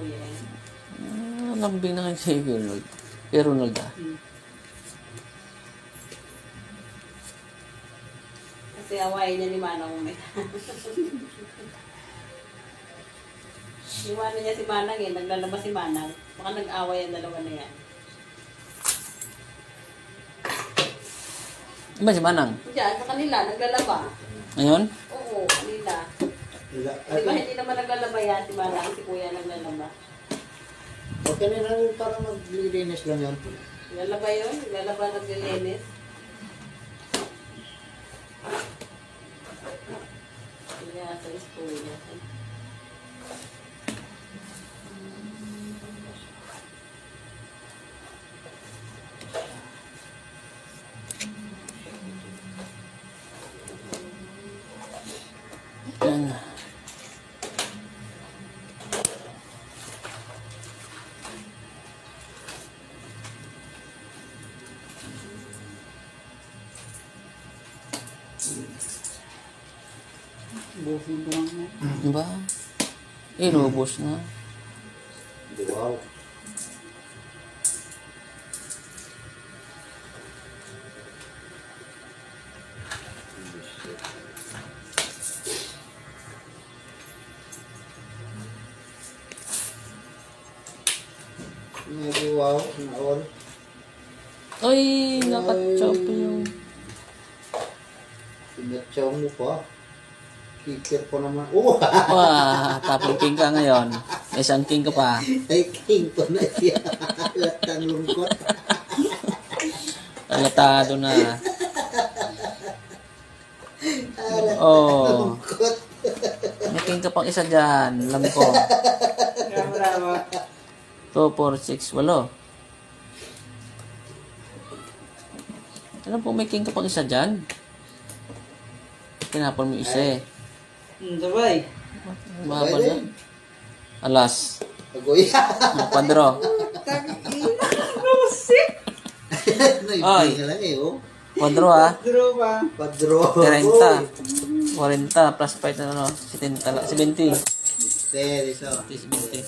kuya. Lambing na nga si Ronald. Kay Ronald ah. Kasi awayin niya ni Manang umay. Iwanan niya si Manang eh. Naglalabas si Manang. Baka nag-away ang dalawa na yan. Iba si Manang? Diyan, sa kanila, naglalaba. Ngayon? Oo, kanila. Di ba hindi naman naglalaba yan si Manang, si Kuya naglalaba. O kanina rin parang maglilinis lang yan. Naglalaba yun? Naglalaba naglilinis? Kaya sa school niya. Yan. Busin ko lang mo. Diba? Inubos na. Wow. Medyo wow, naon. Ay, nakachop yung... Pinatsaw mo pa. Kikir ko naman. Oh! Wah, tapong king ka ngayon. Isang king ka pa. Ay, king ko na siya. Latang lungkot. Alatado na. Oh. Lungkot. May king ka pang isa dyan. Alam ko. Bravo. 2, 4, 6, 8. Alam po, may king ka pang isa dyan. Pinapon mo isa eh. Sabay. Mahaba na. Alas. Agoy. Padro. Ay. Ay. Lang eh, oh. Padro ah. Draw ba? Padro. 30. 40 plus 5 na ano. 70. 70. Steady, so. 70.